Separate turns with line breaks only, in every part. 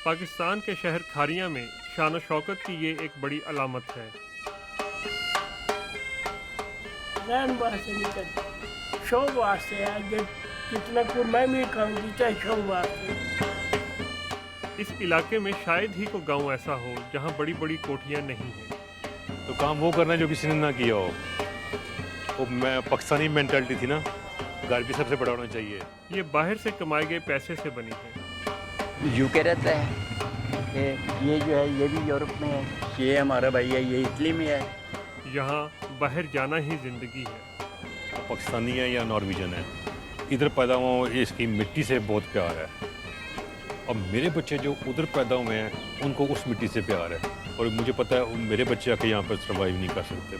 पाकिस्तान के शहर खारिया में शान शौकत की ये एक बड़ी अलामत है।
रहन वास्ते नहीं करती, शौक वास्ते है। जितना कुछ मैं भी कहूँगी चाहे शौक वास्ते।
इस इलाके में शायद ही कोई गांव ऐसा हो जहां बड़ी बड़ी कोठियां नहीं हैं।
तो काम वो करना है जो किसी ने ना किया हो। वो मैं पाकिस्तानी मेंटालिटी थी ना, घर भी सबसे बड़ा होना चाहिए।
ये बाहर से कमाए गए पैसे से बनी है।
यूके रहता है ये जो है ये भी यूरोप में है, ये हमारा भाई है, ये इटली में है।
यहाँ बाहर जाना ही जिंदगी है।
वो पाकिस्तानी है या नॉर्वेजियन है, इधर पैदा हुआ, इसकी मिट्टी से बहुत प्यार है। और मेरे बच्चे जो उधर पैदा हुए हैं उनको उस मिट्टी से प्यार है, और मुझे पता है मेरे बच्चे आके यहाँ पर सर्वाइव नहीं कर सकते।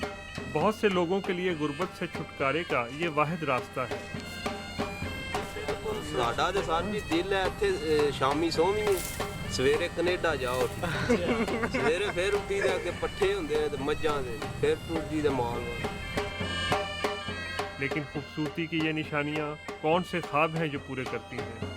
बहुत से लोगों के लिए गुर्बत से छुटकारे का ये वाहिद रास्ता है।
साडा दे साथ भी दिल है इत्थे शामी सोवीं सवेरे कनेडा जाओ, सवेरे फिर उठी दे के पट्ठे हुंदे ने ते मज्जां दे, फिर टूटी दे माल।
लेकिन खूबसूरती की ये निशानियाँ कौन से ख्वाब हैं जो पूरे करती हैं।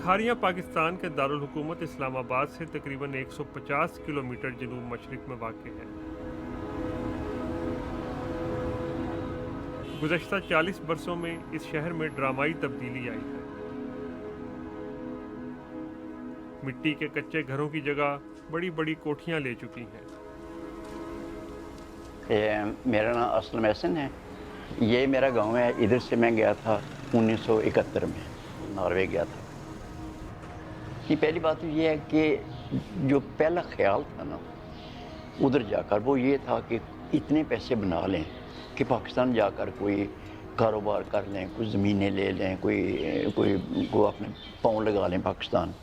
खारिया पाकिस्तान के दारुल हुकूमत इस्लामाबाद से तकरीबन 150 किलोमीटर जनूब मशरिक में वाक़ है। गुज़श्ता 40 बरसों में इस शहर में ड्रामाई तब्दीली आई है। मिट्टी के कच्चे घरों की जगह बड़ी बड़ी कोठियां ले चुकी हैं।
मेरा नाम असलम एहसन है, ये मेरा गांव है। इधर से मैं गया था 1971 में, नॉर्वे गया था। कि पहली बात तो ये है कि जो पहला ख्याल था ना उधर जाकर, वो ये था कि इतने पैसे बना लें कि पाकिस्तान जाकर कोई कारोबार कर लें, कुछ ज़मीनें ले लें, कोई को अपने पाँव लगा लें पाकिस्तान।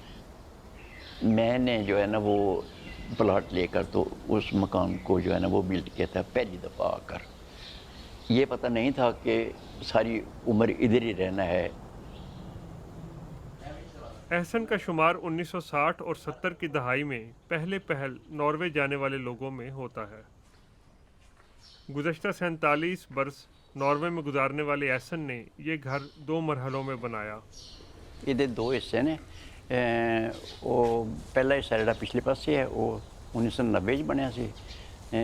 मैंने जो है ना वो प्लाट लेकर तो उस मकान को जो है ना वो बिल्ड किया था पहली दफ़ा आकर। ये पता नहीं था कि सारी उम्र इधर ही रहना है।
एहसन का शुमार 1960 और 70 की दहाई में पहल नॉर्वे जाने वाले लोगों में होता है। गुज़श्ता 47 बरस नॉर्वे में गुजारने वाले एहसन ने ये घर 2 मरहलों में बनाया।
ये 2 हिस्से ने, वो पहला हिस्सा जो पिछले पासे है वो 1990 बनया सी,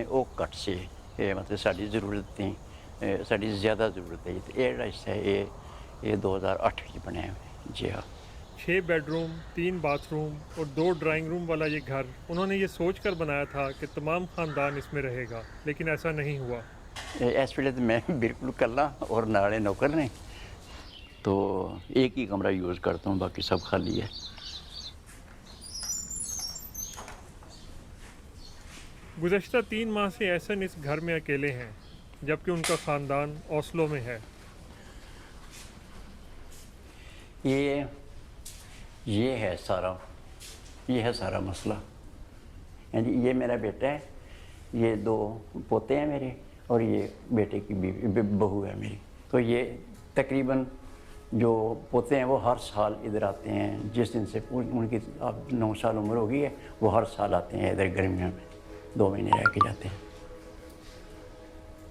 वो घट से मतलब साड़ी जरूरत थी, साड़ी ज़्यादा जरूरत है। ये जो हिस्सा है ये 2008 बनया है। जी हाँ,
6 बेडरूम, 3 बाथरूम और 2 ड्राइंग रूम वाला ये घर उन्होंने ये सोच कर बनाया था कि तमाम ख़ानदान इसमें रहेगा, लेकिन ऐसा नहीं हुआ।
इस वे तो मैं बिल्कुल कल्ला और नाले नौकर ने, तो एक ही कमरा यूज़ करता हूँ, बाकी सब खाली है।
गुज़श्ता 3 माह से एहसन इस घर में अकेले हैं, जबकि उनका ख़ानदान ओस्लो में है।
ये है सारा मसला। ये मेरा बेटा है, ये 2 पोते हैं मेरे, और ये बेटे की बहू है मेरी। तो ये तकरीबन जो पोते हैं वो हर साल इधर आते हैं। जिस दिन से उनकी अब 9 साल उम्र हो गई है, वो हर साल आते हैं इधर गर्मियों में, 2 महीने रह के जाते हैं।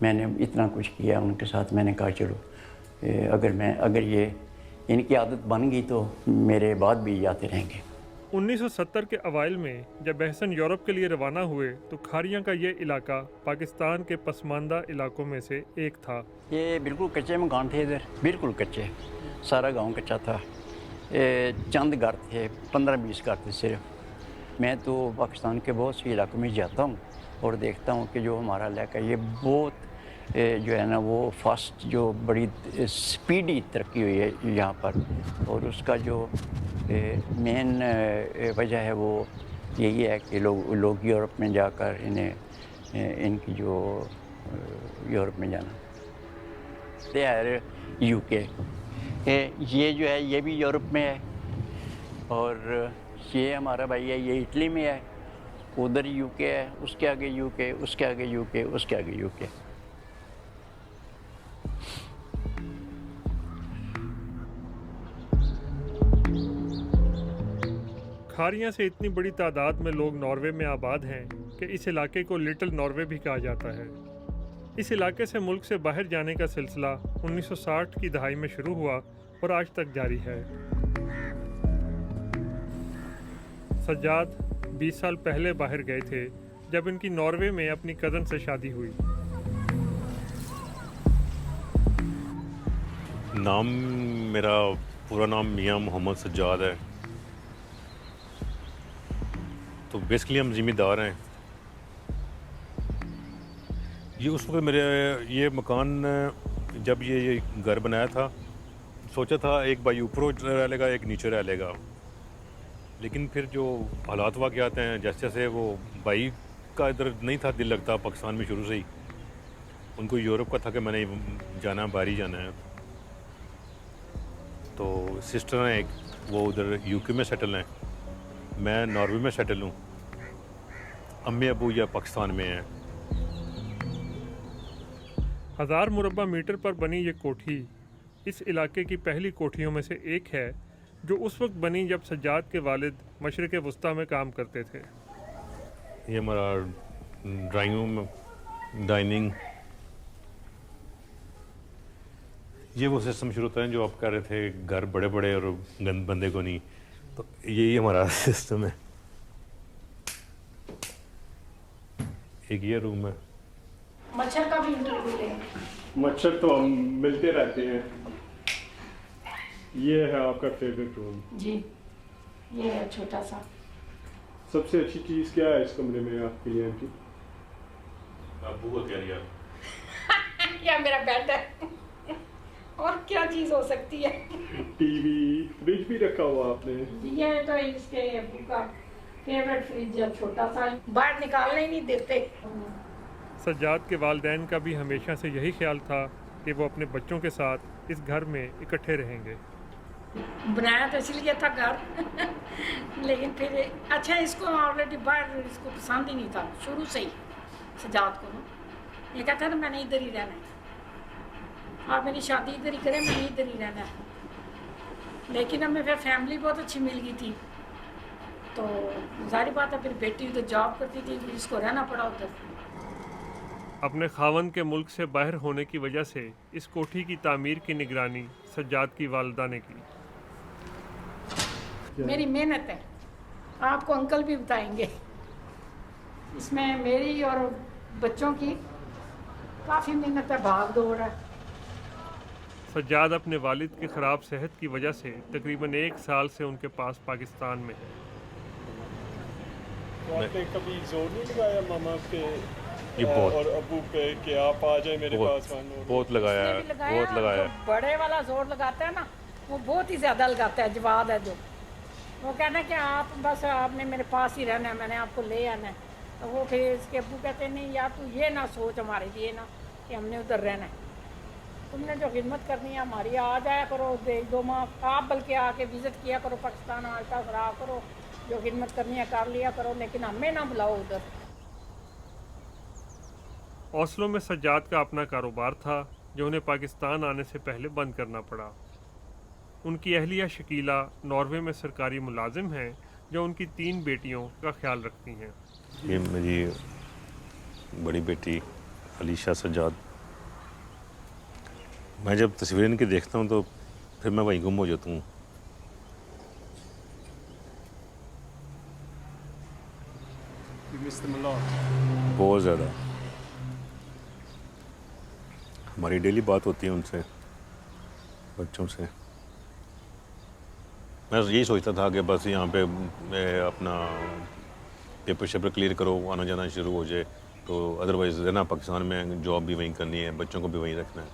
मैंने इतना कुछ किया उनके साथ, मैंने कहा चलो अगर ये इनकी आदत बन गई तो मेरे बाद भी जाते रहेंगे।
1970 के अवाइल में जब एहसन यूरोप के लिए रवाना हुए तो खारिया का ये इलाका पाकिस्तान के पसमानदा इलाकों में से एक था।
ये बिल्कुल कच्चे मकान थे इधर, बिल्कुल कच्चे, सारा गांव कच्चा था। चंद घर थे, 15-20 घर थे सिर्फ। मैं तो पाकिस्तान के बहुत से इलाकों में जाता हूँ और देखता हूँ कि जो हमारा इलाका ये बहुत जो है ना वो फास्ट, जो बड़ी स्पीडी तरक्की हुई है यहाँ पर। और उसका जो मेन वजह है वो यही है कि लोग यूरोप में जाकर इनकी जो यूरोप में जाना, यार यूके, ये जो है ये भी यूरोप में है, और ये हमारा भाई है, ये इटली में है। उधर यूके है, उसके आगे यूके, उसके आगे यूके, उसके आगे यूके।
बुखारिया से इतनी बड़ी तादाद में लोग नॉर्वे में आबाद हैं कि इस इलाके को लिटिल नॉर्वे भी कहा जाता है। इस इलाके से मुल्क से बाहर जाने का सिलसिला 1960 की दहाई में शुरू हुआ और आज तक जारी है। सज्जाद 20 साल पहले बाहर गए थे जब इनकी नॉर्वे में अपनी कज़न से शादी हुई।
नाम मेरा पूरा नाम मियां मोहम्मद सज्जाद है। तो बेसिकली हम ज़िम्मेदार हैं। ये उस वक्त मेरे ये मकान जब ये घर बनाया था सोचा था एक भाई ऊपर रह लेगा एक नीचे रह लेगा, लेकिन फिर जो हालात वाक़यात हैं जैसे जैसे वो भाई का इधर नहीं था दिल लगता पाकिस्तान में शुरू से ही, उनको यूरोप का था कि मैंने जाना बाहर ही जाना है। तो सिस्टर हैं एक, वो उधर यूके में सेटल हैं, मैं नॉर्वे में सेटल हूँ, अम्मी अबू या पाकिस्तान में हैं।
1000 मुरब्बा मीटर पर बनी ये कोठी इस इलाके की पहली कोठियों में से एक है जो उस वक्त बनी जब सज्जाद के वालिद मशरिक़ वस्ता में काम करते थे।
ये हमारा ड्राइंग रूम, डाइनिंग, ये वो सिस्टम शुरू होता है जो आप कह रहे थे, घर बड़े बड़े और गंद बंदे को नहीं, तो यही हमारा सिस्टम है। एक ये रूम है।
मच्छर का भी इंटरव्यू लें।
मच्छर तो हम मिलते रहते हैं। ये है आपका फेवरेट रूम।
जी, ये है छोटा सा।
सबसे अच्छी चीज़ क्या है इस कमरे में आपके लिए आंटी?
अबू को क्या लिया?
या मेरा बेड है। और क्या चीज़ हो सकती है?
टीवी, फ्रिज भी रखा हुआ आपने?
ये तो इसके अब्बू का फेवरेट फ्रिज है, छोटा सा, बाहर निकालने ही नहीं देते।
सज्जाद के वालिदैन का भी हमेशा से यही ख्याल था कि वो अपने बच्चों के साथ इस घर में इकट्ठे रहेंगे।
बनाया तो इसलिए था घर लेकिन फिर अच्छा, इसको ऑलरेडी बाहर इसको पसंद ही नहीं था शुरू से ही। सज्जाद को ये कहता था मैंने इधर ही रहना है, और मेरी शादी इधर ही करे, मैंने इधर ही रहना है। लेकिन हमें फिर फैमिली बहुत अच्छी मिल गई थी, तो जाहिर बात है फिर बेटी उधर जॉब करती थी, इसको रहना पड़ा उधर।
अपने खावन के मुल्क से बाहर होने की वजह से इस कोठी की तामीर की निगरानी सज्जाद की वालिदा ने की।
मेरी मेहनत है, आपको अंकल भी बताएंगे। इसमें मेरी और बच्चों की काफ़ी मेहनत है, भाग दौड़ है।
सज्जाद अपने वालिद की ख़राब सेहत की वजह से तकरीबन 1 साल से उनके पास पाकिस्तान में है।
तो आपने कभी जोर नहीं लगाया मामा पे
ये बहुत
और अबू पे कि आप आ जाए मेरे पास?
बहुत लगाया है, बहुत लगाया है।
जो बड़े वाला जोर लगाता है ना, वो बहुत ही ज़्यादा लगाता है। जवाब है जो वो कहना है कि आप बस आपने मेरे पास ही रहना है, मैंने आपको ले आना है। तो वो फिर इसके अब्बू कहते हैं नहीं यार तू ये ना सोच हमारे लिए ना कि हमने उधर रहना है, तुमने जो खिदमत करनी है हमारी, आ जाया करो 1-2 माह, आप बल्कि आके विज़िट किया करो पाकिस्तान, आता रहा करो, जो खिदमत करनी है कर लिया करो, लेकिन हमें ना बुलाओ उधर।
ओस्लो में सज्जाद का अपना कारोबार था जो उन्हें पाकिस्तान आने से पहले बंद करना पड़ा। उनकी अहलिया शकीला नॉर्वे में सरकारी मुलाजिम हैं जो उनकी 3 बेटियों का ख्याल रखती हैं।
ये मेरी बड़ी बेटी अलीशा सज्जाद। मैं जब तस्वीरें इनकी देखता हूँ तो फिर मैं वहीं गुम हो जाता हूँ। बहुत ज़्यादा। हमारी डेली बात होती है उनसे, बच्चों से। मैं यही सोचता था कि बस यहाँ पे अपना पेपर शेपर क्लियर करो, आना जाना शुरू हो जाए, तो अदरवाइज़ रहना पाकिस्तान में, जॉब भी वहीं करनी है, बच्चों को भी वहीं रखना है।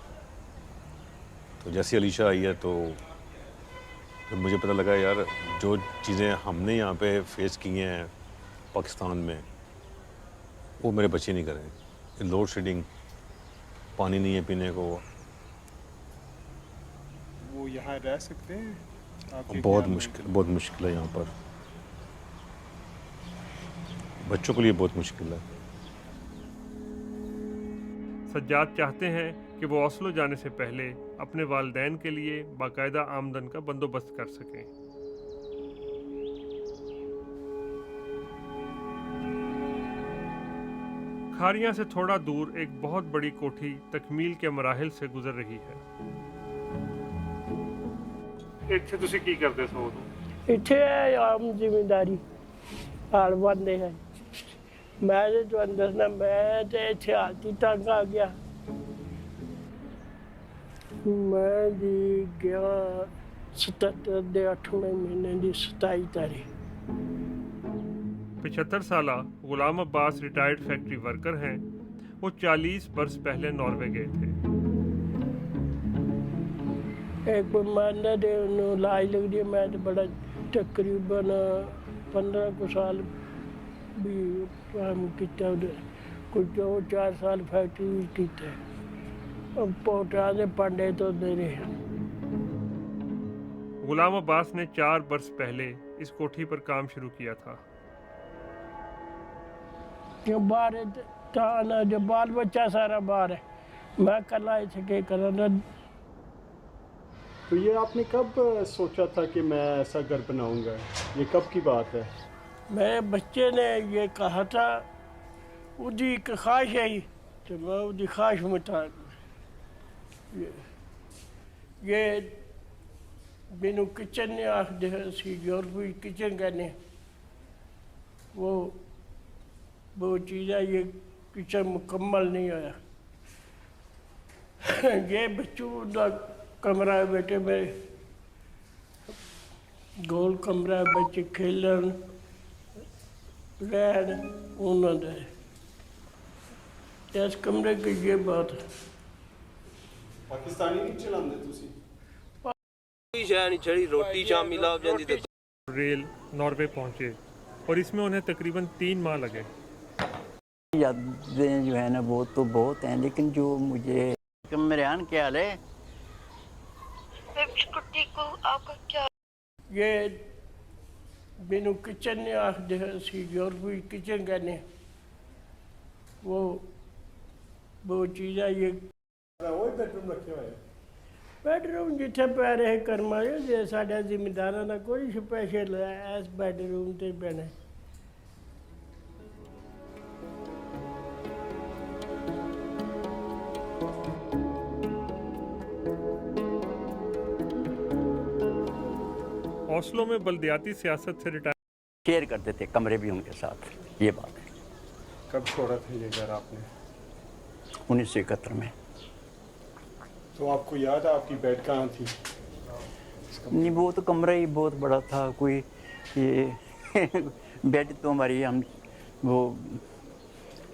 तो जैसे अलीशा आई है तो मुझे पता लगा यार जो चीज़ें हमने यहाँ पे फेस की हैं पाकिस्तान में वो मेरे बच्चे नहीं करें। लोड शेडिंग, पानी नहीं है पीने को।
वो यहाँ रह सकते हैं?
बहुत मुश्किल है यहाँ पर, बच्चों के लिए बहुत मुश्किल है।
सज्जाद चाहते हैं कि वो ओस्लो जाने से पहले अपने वालिदैन के लिए बाकायदा आमदन का बंदोबस्त कर सकें। खारियां से थोड़ा दूर एक बहुत बड़ी कोठी तकमील के मराहिल से गुजर रही है। ਇੱਥੇ ਤੁਸੀਂ ਕੀ ਕਰਦੇ ਸੋ ਉਦੋਂ?
ਇੱਥੇ ਆਮ ਜ਼ਿਮੀਂਦਾਰੀ ਹਾਲ ਬੰਦੇ ਹੈ। ਮੈਂ ਤੇ ਤੁਹਾਨੂੰ ਦੱਸਣਾ, ਮੈਂ ਤੇ ਇੱਥੇ ਹਾਲਤੀ ਤੰਗ ਆ ਗਿਆ। ਮੈਂ ਦੀ ਗਿਆ 77 ਦੇ 8ਵੇਂ ਮਹੀਨੇ ਦੀ 27 ਤਾਰੀਖ।
75 साला गुलाम अब्बास रिटायर्ड फैक्ट्री वर्कर हैं। वो 40 बरस पहले नॉर्वे गए थे।
एक माना दे लाज लगती है। मैं तो बड़ा तकरीबन 15 को साल भी काम किया उधर, कुछ 2-4 साल फैक्ट्री भी किया। अब पोटा दे पांडे तो दे रहे।
गुलाम अब्बास ने 4 बरस पहले इस कोठी पर काम शुरू किया था।
बाहर था, जो बाल बच्चा सारा बाहर है, मैं कला इसे करना।
तो ये आपने कब सोचा था कि मैं ऐसा घर बनाऊंगा? ये कब की बात है?
मेरे बच्चे ने ये कहा था, उसकी एक ख्वाहिश है, तो मैं उसकी ख्वाहिश मुताबिक ये मैनू किचन ने आखते सी यूरोपी किचन कहने, वो चीज़ है। ये किचन मुकम्मल नहीं होया। ये बच्चों का कमरा है बेटे मेरे, गोल कमरा है, बच्चे खेलन रहन उन्होंने। इस कमरे की ये बात है।
पाकिस्तानी नहीं चलाते तुसी?
कोई शय नहीं चढ़ी, रोटी शामी लाभ जाती तो
रेल नॉर्वे पहुंचे और इसमें उन्हें तकरीबन 3 माह लगे।
यादें जो है ना वो तो बहुत हैं, लेकिन जो मुझे कमरान क्या हाल है?
को आपका क्या?
ये मैनू किचन ने आखते सी यूरोपी किचन कहने, वो चीज़ है। ये
वही बेडरूम रखे हुए हैं?
बेडरूम जिथे पै रहे कर्मा जे साढ़े जिमीदारा का कोई स्पैशल है इस बेडरूम से पैना।
ओस्लो में बल्दियाती सियासत से रिटायर
शेयर करते थे कमरे भी उनके साथ, ये बात है।
कब छोड़ा था ये घर आपने?
1971 में।
तो आपको याद है आपकी बेड कहाँ थी?
नहीं, वो तो कमरा ही बहुत बड़ा था। कोई ये बेड तो हमारी हम वो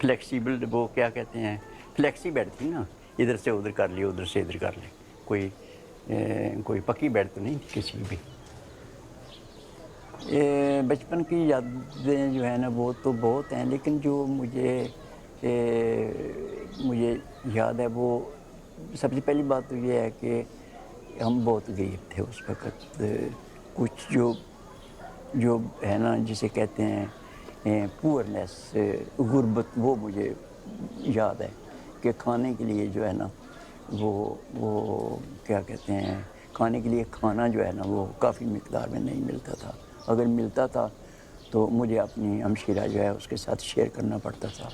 फ्लेक्सिबल, वो क्या कहते हैं, फ्लेक्सी बेड थी ना, इधर से उधर कर ली, उधर से इधर कर ली। कोई पक्की बेड तो नहीं थी किसी भी। बचपन की यादें जो है ना वो तो बहुत हैं, लेकिन जो मुझे याद है वो सबसे पहली बात तो ये है कि हम बहुत गरीब थे उस वक़्त। कुछ जो है ना जिसे कहते हैं पुअरनेस, गुर्बत, वो मुझे याद है कि खाने के लिए जो है ना वो क्या कहते हैं, खाने के लिए खाना जो है ना वो काफ़ी मिकदार में नहीं मिलता था। अगर मिलता था तो मुझे अपनी हमशीरा जो है उसके साथ शेयर करना पड़ता था।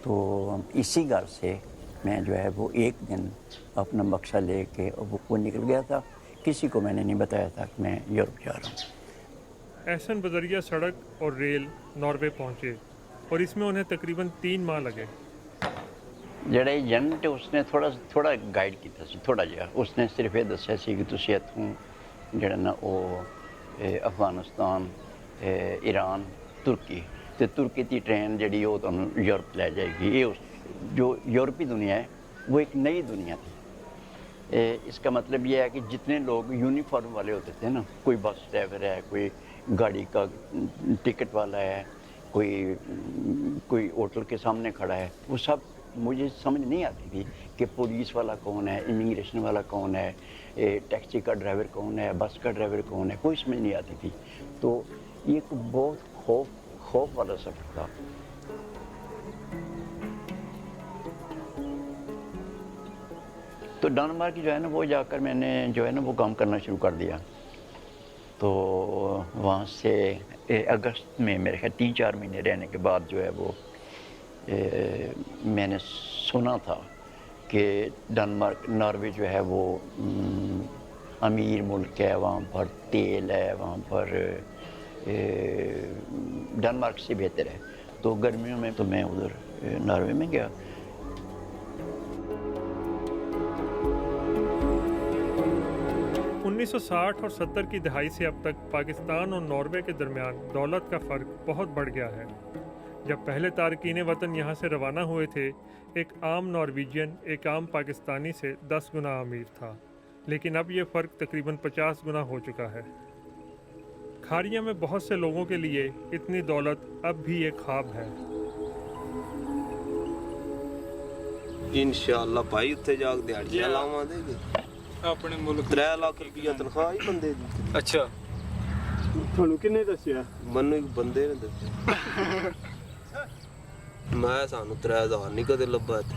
तो इसी घर से मैं जो है वो एक दिन अपना बक्सा लेके वो निकल गया था। किसी को मैंने नहीं बताया था कि मैं यूरोप जा रहा हूँ।
एहसन बजरिया सड़क और रेल नॉर्वे पहुंचे और इसमें उन्हें तकरीबन 3 माह लगे।
ਜਿਹੜਾ ਏਜੰਟ ਉਸਨੇ ਥੋੜਾ ਗਾਈਡ ਕੀਤਾ ਸੀ, ਥੋੜਾ ਜਿਹਾ। ਉਸਨੇ ਸਿਰਫ ਇਹ ਦੱਸਿਆ ਸੀ ਕਿ ਤੁਸੀਂ ਇੱਥੋਂ ਜਿਹੜਾ ਨਾ ਉਹ ਅਫਗਾਨਿਸਤਾਨ, ईरान, तुर्की ਤੇ तुर्की की ट्रेन ਜਿਹੜੀ ਉਹ ਤੁਹਾਨੂੰ यूरोप ले जाएगी। ये जो यूरोपी दुनिया है वो एक नई दुनिया थी। इसका मतलब ये है कि जितने लोग यूनिफॉर्म वाले होते थे ना, कोई बस ड्राइवर है, कोई गाड़ी का टिकट वाला है, कोई होटल के सामने खड़ा है, वो सब मुझे समझ नहीं आती थी कि पुलिस वाला कौन है, इमिग्रेशन वाला कौन है, टैक्सी का ड्राइवर कौन है, बस का ड्राइवर कौन है, कोई समझ नहीं आती थी। तो ये एक बहुत खौफ वाला सफ़र था। तो डेनमार्क जो है ना वो जाकर मैंने जो है ना वो काम करना शुरू कर दिया। तो वहाँ से अगस्त में मेरे ख्याल 3-4 महीने रहने के बाद जो है वो मैंने सुना था कि डेनमार्क नॉर्वे जो है वो अमीर मुल्क है, वहाँ पर तेल है, वहाँ पर डेनमार्क से बेहतर है। तो गर्मियों में तो मैं उधर नॉर्वे में गया।
उन्नीस 1960 और 70 की दहाई से अब तक पाकिस्तान और नॉर्वे के दरमियान दौलत का फ़र्क बहुत बढ़ गया है। जब पहले तारकीन वतन यहाँ से रवाना हुए थे, एक आम नॉर्वेजियन एक आम पाकिस्तानी से 10 गुना अमीर था, लेकिन अब ये फ़र्क तकरीबन 50 गुना हो चुका है। खारिया में बहुत से लोगों के लिए इतनी दौलत अब भी एक ख्वाब है।
इंशाअल्लाह भाई उत्थे जाग दिहाड़ियां लावांगे
अपने मुल्क
3 लाख रुपया तनख्वाह ही बंदे दी।
अच्छा
ਤੁਹਾਨੂੰ ਕਿੰਨੇ ਦੱਸਿਆ?
ਮੈਨੂੰ ਇੱਕ ਬੰਦੇ ਨੇ ਦੱਸਿਆ। ਮੈਂ ਸਾਨੂੰ 3000 ਨਹੀਂ ਕਦੇ ਲੱਭਾ ਇੱਥੇ।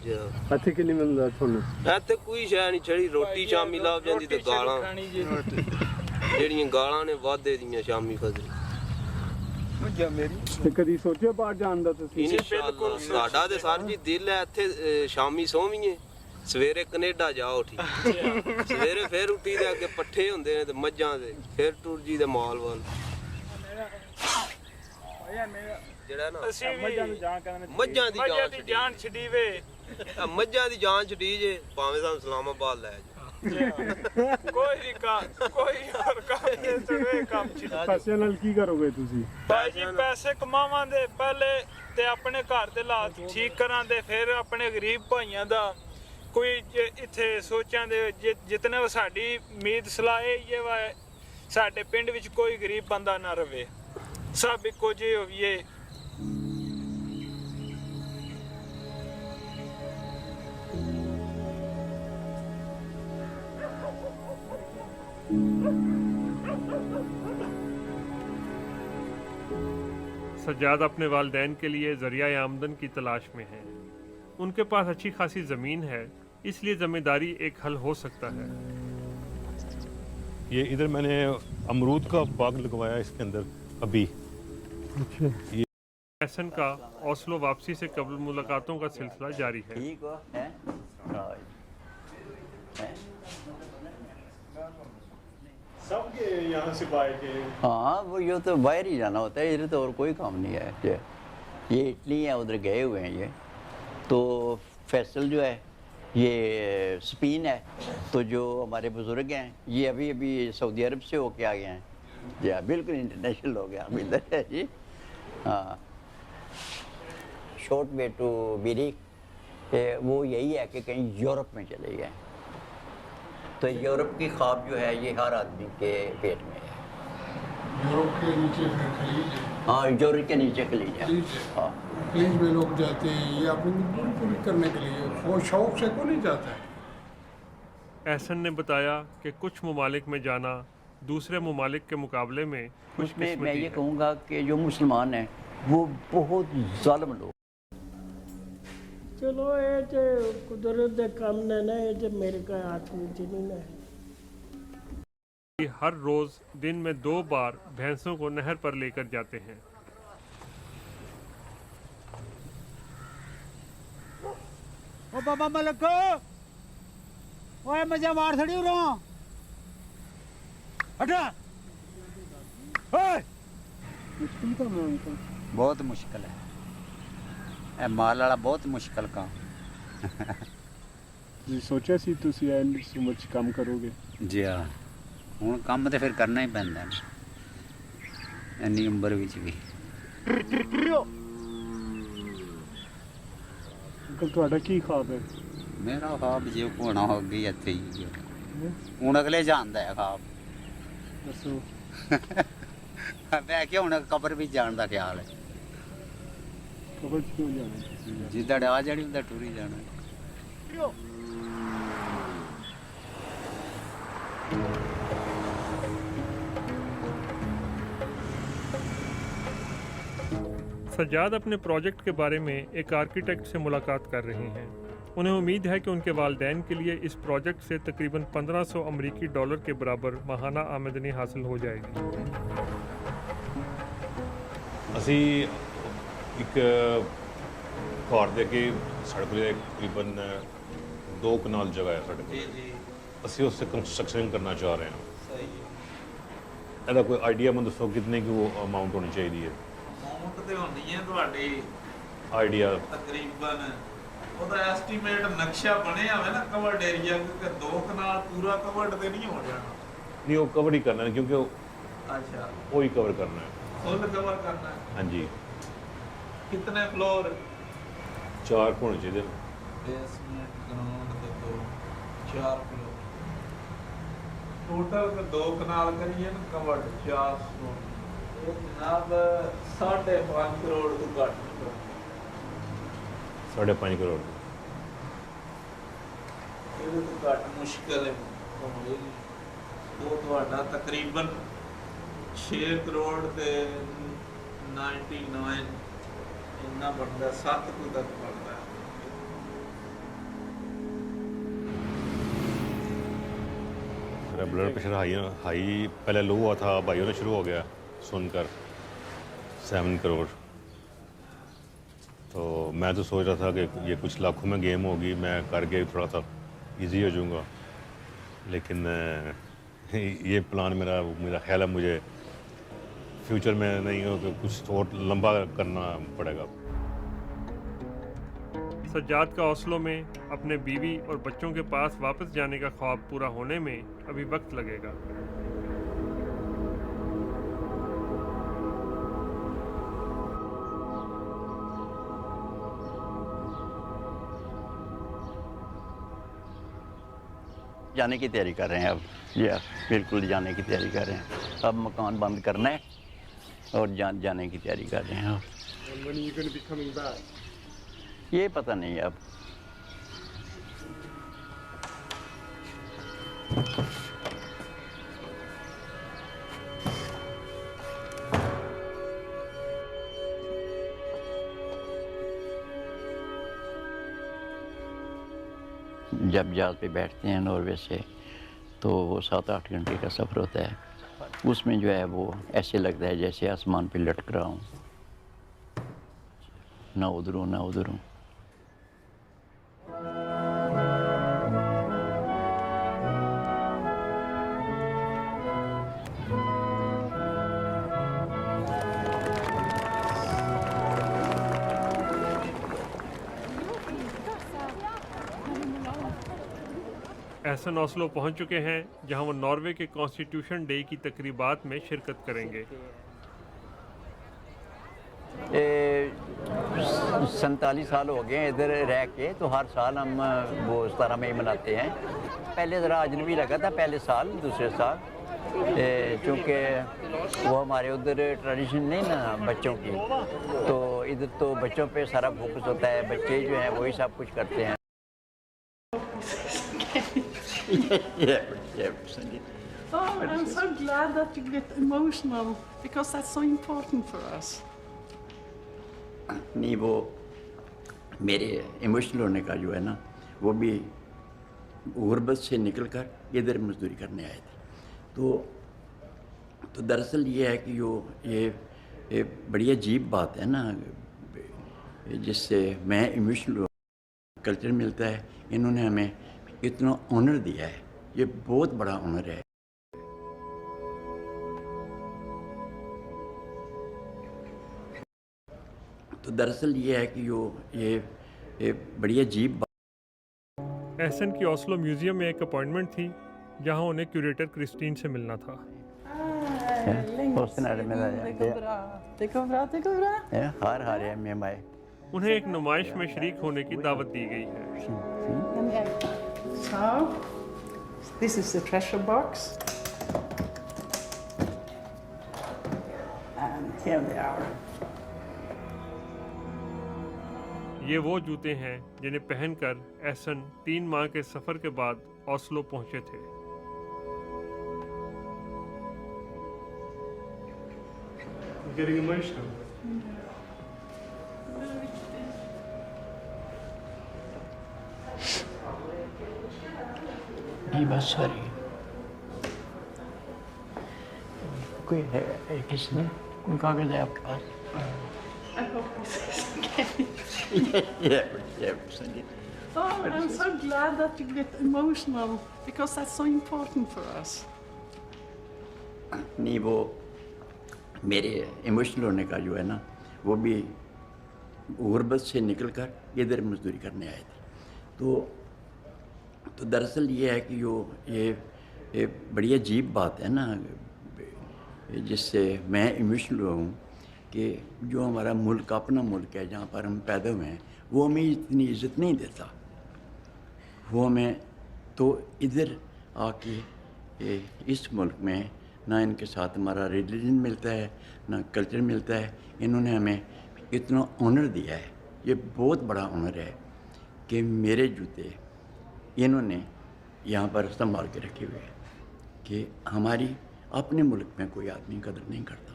ਜਾ
ਇੱਥੇ ਕਿੰਨੀ ਮਿਲਦਾ ਤੁਹਾਨੂੰ?
ਇੱਥੇ ਕੋਈ ਸ਼ੈ ਨਹੀਂ ਛੜੀ, ਰੋਟੀ ਸ਼ਾਮੀ ਲੱਭ ਜਾਂਦੀ ਤੇ ਗਾਲਾਂ, ਜਿਹੜੀਆਂ ਗਾਲਾਂ ਨੇ ਵਾਧੇ ਦੀਆਂ ਸ਼ਾਮੀ ਫਜਰ।
ਤੇ ਕਦੀ ਸੋਚਿਆ ਬਾਹਰ ਜਾਣ ਦਾ ਤੁਸੀਂ?
ਇੰਸ਼ਾਅੱਲਾ ਸਾਡਾ ਤੇ ਸਰ ਜੀ ਦਿਲ ਹੈ ਇੱਥੇ ਸ਼ਾਮੀ ਸੋਵੀਏ, ਸਵੇਰੇ ਕੈਨੇਡਾ ਜਾਓ। ਠੀਕ ਸਵੇਰੇ ਫੇਰ ਉੱਠੀ ਦੇ ਅੱਗੇ ਪੱਠੇ ਹੁੰਦੇ ਨੇ ਤੇ ਮੱਝਾਂ ਦੇ, ਫੇਰ ਟੁਰ ਜੀ ਦੇ ਮਾਲ ਵਾਲ ਜਿਹੜਾ ਨਾ ਮੱਝਾਂ ਦੀ ਜਾਨ ਛੱਡੀ ਵੇ, ਮੱਝਾਂ ਦੀ ਜਾਨ ਛੱਡੀ ਜੇ ਭਾਵੇਂ ਸਾਨੂੰ ਇਸਲਾਮਾਬਾਦ ਲੈ ਜਾ।
ਕੋਈ ਹੋਰ ਕੰਮ ਨਹੀਂ ਸਵੇ ਕੰਮ ਚ।
ਪੈਸੇ ਨਾਲ ਕੀ ਕਰੋਗੇ ਤੁਸੀਂ?
ਭਾਈ ਜੀ ਪੈਸੇ ਕਮਾਵਾਂਗੇ ਪਹਿਲੇ ਤੇ ਆਪਣੇ ਘਰ ਦੇ ਹਾਲਾਤ ਠੀਕ ਕਰਾਂਗੇ, ਫਿਰ ਆਪਣੇ ਗਰੀਬ ਭਾਈਆਂ ਦਾ ਕੋਈ ਇੱਥੇ ਸੋਚਾਂ ਦੇ ਜਿਤਨੇ ਸਾਡੀ ਉਮੀਦ ਸਲਾਹ ਇਹ ਵਾ ਸਾਡੇ ਪਿੰਡ ਵਿੱਚ ਕੋਈ ਗਰੀਬ ਬੰਦਾ ਨਾ ਰਵੇ, ਸਭ ਇੱਕੋ ਜਿਹੇ ਹੋਈਏ।
सज्जाद अपने वालिदैन के लिए ज़रिया आमदन की तलाश में हैं। उनके पास अच्छी खासी ज़मीन है, इसलिए ज़मींदारी एक हल हो सकता है।
ये इधर मैंने अमरूद का बाग लगवाया इसके अंदर अभी।
एहसन का ओस्लो वापसी से कबल मुलाकातों का सिलसिला जारी है।
ठीक हो हैं?
सब के यहाँ से बाहर के?
हाँ, वो ये तो बाहर ही जाना होता है, इधर तो और कोई काम नहीं है। ये इटली है, उधर गए हुए हैं ये। तो फैसल जो है ये स्पेन है, तो जो हमारे बुज़ुर्ग हैं ये अभी अभी सऊदी अरब से होके आ गए हैं जी। हाँ, बिल्कुल इंटरनेशनल हो गया अभी इधर है जी। हाँ, शॉर्ट वे टू बीरी वो यही है कि कहीं यूरोप में चले गए। तो यूरोप की ख्वाब जो है ये हर आदमी के पेट में है।
यूरोप के नीचे फिर खलीज है।
हाँ, यूरोप के नीचे खलीज है। हाँ,
खलीज में लोग जाते हैं ये अपनी मजबूरी पूरी करने के लिए, वो शौक से कोई नहीं जाता है।
एहसन ने बताया कि कुछ ममालिक में जाना दूसरे ममालिक के मुकाबले में
उसमें मैं
खुशकिस्मती
ये
है।
कहूँगा कि जो मुसलमान हैं वो बहुत ज़ालिम लोग।
चलो ये तो कुदरत दे काम ने ना, ये तो मेरे का हाथ में नहीं ना।
हर रोज़ दिन में 2 बार भैंसों को नहर पर लेकर जाते हैं।
ओ बाबा मलक ओए मजा मार छड़ी उरो हटा ओए।
मुश्किल काम है उनका।
बहुत मुश्किल है ए माल वाला, बहुत मुश्किल काम।
जी सोचा सी ਤੁਸੀਂ ਇਸ ਉਮਰ 'ਚ ਕੰਮ ਕਰੋਗੇ?
जी हाँ, ਹੁਣ ਕੰਮ ਤੇ ਫਿਰ ਕਰਨਾ ਹੀ ਪੈਂਦਾ ਹੈ ਇੰਨੀ ਉਮਰ ਵਿੱਚ ਵੀ।
ਅੰਕਲ ਤੁਹਾਡਾ ਕੀ ख्वाब ਹੈ?
ਮੇਰਾ ਖਾਬ ਜੇ ਹੋਣਾ ਹੋ ਗਈ ਇੱਥੇ ਹੀ ਹੈ। ਹੁਣ ਅਗਲੇ ਜਾਣਦਾ ਹੈ ਖਾਬ।
ਦੱਸੋ।
ਮੈਂ ਕਿ ਹੁਣ ਕਬਰ ਵੀ ਜਾਣ ਦਾ ਖਿਆਲ ਹੈ।
ਕਬਰ 'ਚ ਕਿਉਂ ਜਾਣਾ?
ਜਿੱਦਾਂ ਆ ਜਾਣੀ ਹੁੰਦਾ ਟੁਰੀ ਜਾਣਾ।
सज्जाद अपने प्रोजेक्ट के बारे में एक आर्किटेक्ट से मुलाकात कर रहे हैं। उन्हें उम्मीद है कि उनके वालिदैन के लिए इस प्रोजेक्ट से तकरीबन 1500 अमरीकी डॉलर के बराबर माहाना आमदनी हासिल हो जाएगी।
ਅਸੀਂ ਇੱਕ ਘਰ ਦੇ ਅੱਗੇ ਸਾਡੇ ਕੋਲ ਤਕਰੀਬਨ 2 ਕਨਾਲ ਜਗ੍ਹਾ ਹੈ ਸਾਡੇ ਕੋਲ
ਜੀ
ਅਸੀਂ ਉਸ 'ਤੇ ਕੰਸਟਰਕਸ਼ਨ ਕਰਨਾ ਚਾਹ ਰਹੇ ਹਾਂ
ਸਹੀ
ਇਹਦਾ ਕੋਈ ਆਈਡੀਆ ਮੈਨੂੰ ਦੱਸੋ ਕਿੰਨੇ ਕੁ ਅਮਾਊਂਟ ਹੋਣੀ ਚਾਹੀਦੀ ਹੈ
ਅਮਾਉਂਟ ਤੇ ਹੁੰਦੀ ਹੈ ਤੁਹਾਡੀ
ਆਈਡੀਆ
ਤਕਰੀਬਨ ਉਹਦਾ ਐਸਟੀਮੇਟ ਨਕਸ਼ਾ ਬਣਿਆ ਹੋਵੇ ਨਾ ਕਵਰਡ ਏਰੀਆ ਕਿਉਂਕਿ 2 ਕਨਾਲ ਪੂਰਾ ਕਵਰਡ ਤੇ ਨਹੀਂ ਹੋ ਜਾਣਾ
ਨਹੀਂ ਉਹ ਕਵਰ ਹੀ ਕਰਨਾ ਹੈ ਕਿਉਂਕਿ ਉਹ
ਅੱਛਾ
ਹੀ ਕਵਰ ਕਰਨਾ ਹੈ
ਫੁੱਲ ਕਵਰ ਕਰਨਾ ਹੈ
ਹਾਂਜੀ
ਕਿਤਨੇ ਫਲੋਰ
4 ਹੋਣੇ ਚਾਹੀਦੇ ਨੇ
बेसमेंट ग्राउंड ਤੇ 2 4 ਫਲੋਰ ਟੋਟਲ 2 ਕਨਾਲ ਕਰੀਏ ਨਾ ਕਵਰਡ 4 ਫਲੋਰ ਇਹ ਜਨਾਬ 5.5 ਕਰੋੜ ਤੋਂ ਘੱਟ ਨਹੀਂ
5.5 ਕਰੋੜ
ਇਹਦੇ ਤੋਂ ਘੱਟ ਮੁਸ਼ਕਲ ਹੈ ਹੋਏਗੀ ਉਹ ਤੁਹਾਡਾ ਤਕਰੀਬਨ 6 ਕਰੋੜ ਤੇ 99 ਇੰਨਾ ਬਣਦਾ 7 ਕੁ ਤੱਕ ਬਣਦਾ ਹੈ
मेरा ब्लड प्रेशर हाई पहले लो हुआ था भाई होना शुरू हो गया सुनकर 7 करोड़ तो मैं तो सोच रहा था कि ये कुछ लाखों में गेम होगी मैं करके थोड़ा सा इजी हो जाऊंगा लेकिन ये प्लान मेरा ख्याल है मुझे फ्यूचर में नहीं हो कि कुछ और लंबा करना पड़ेगा
सज्जाद का ओस्लो में अपने बीवी और बच्चों के पास वापस जाने का ख्वाब पूरा होने में अभी वक्त लगेगा।
जाने की तैयारी कर रहे हैं अब या बिल्कुल जाने की तैयारी कर रहे हैं अब मकान बंद करना है और जाने की तैयारी कर रहे हैं अब
And when are you going to be coming back?
ये पता नहीं अब जब जहाज़ पे बैठते हैं नॉर्वे से तो वो 7-8 घंटे का सफ़र होता है उसमें जो है वो ऐसे लगता है जैसे आसमान पे लटक रहा हूँ ना उधर हूँ ना उधर हूँ
एहसन ओस्लो पहुंच चुके हैं जहां वो नॉर्वे के कॉन्स्टिट्यूशन डे की तकरीबात में शिरकत करेंगे।
47 साल हो गए इधर रह के तो हर साल हम वो 17 मई मनाते हैं। पहले ज़रा अजनबी लगा था पहले साल दूसरे साल चूँकि वो हमारे उधर ट्रेडिशन नहीं ना बच्चों की तो इधर तो बच्चों पे सारा फोकस होता है बच्चे जो हैं वही सब कुछ करते हैं।
Oh, and I'm so glad that you get emotional because that's so important for us.
नहीं वो मेरे इमोशनल होने का जो है ना वो भी गुर्बत से निकल कर इधर मजदूरी करने आए थे तो दरअसल ये है कि ये बड़ी अजीब बात है ना जिससे मैं इमोशनल कल्चर मिलता है इन्होंने हमें इतना ऑनर दिया है ये बहुत बड़ा ऑनर है। तो दरअसल ये है कि ये बड़ी अजीब बात।
एहसन की ओस्लो म्यूजियम में एक अपॉइंटमेंट थी जहां उन्हें क्यूरेटर क्रिस्टीन से मिलना था। उन्हें एक नुमाइश में शरीक होने की दावत दी गई है।
So, this is the treasure box. And here they are.
ये वो जूते हैं जिन्हें पहनकर एहसन 3 माह के सफर के बाद ओस्लो पहुंचे थे।
You're getting emotional.
नहीं बस सॉरी कोई है किसने कोई कागज है आपके पास
I hope this is okay.
yeah, Sangeet.
Oh, I'm so glad that you get emotional because that's so important for us.
नहीं वो मेरे इमोशनल होने का जो है ना वो भी गुर्बत से निकल कर इधर मजदूरी करने आए थे। तो दरअसल ये है कि ये बड़ी अजीब बात है ना जिससे मैं इमोशनल हूँ कि जो हमारा मुल्क अपना मुल्क है जहाँ पर हम पैदा हुए हैं वो हमें इतनी इज़्ज़त नहीं देता। वो हमें तो इधर आके इस मुल्क में ना इनके साथ हमारा रिलीजन मिलता है ना कल्चर मिलता है। इन्होंने हमें इतना ऑनर दिया है, ये बहुत बड़ा ऑनर है कि मेरे जूते इन्होंने यहाँ पर संभाल के रखे हुए हैं कि हमारी अपने मुल्क में कोई आदमी कदर नहीं करता।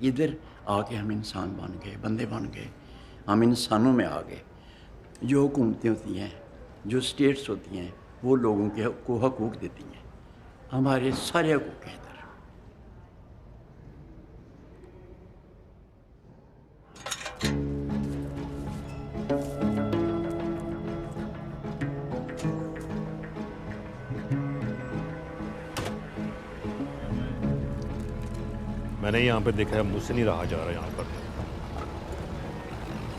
इधर आके हम इंसान बन गए, बंदे बन गए, हम इंसानों में आ गए। जो हुकूमतें होती हैं, जो स्टेट्स होती हैं, वो लोगों के को हकूक़ देती हैं, हमारे सारे हकूक़ हैं इधर।
मैंने यहाँ पे देखा है मुझसे नहीं रहा जा रहा यहाँ पर,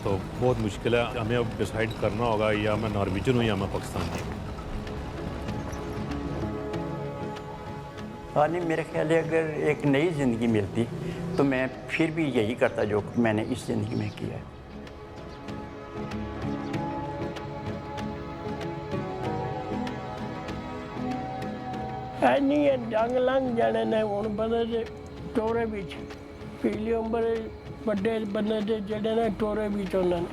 तो बहुत मुश्किल है। हमें अब डिसाइड करना होगा या मैं नॉर्वेजियन हूँ या मैं पाकिस्तानी हूँ।
हाँ नहीं, मेरे ख्याल है अगर एक नई ज़िंदगी मिलती तो मैं फिर भी यही करता जो मैंने इस ज़िंदगी में किया है।
नहीं जंग लंघ जाने ने हुण बंदे टोरे विच पीली उम्र बड़े बंदे जेडे ने टोरे विच उन्होंने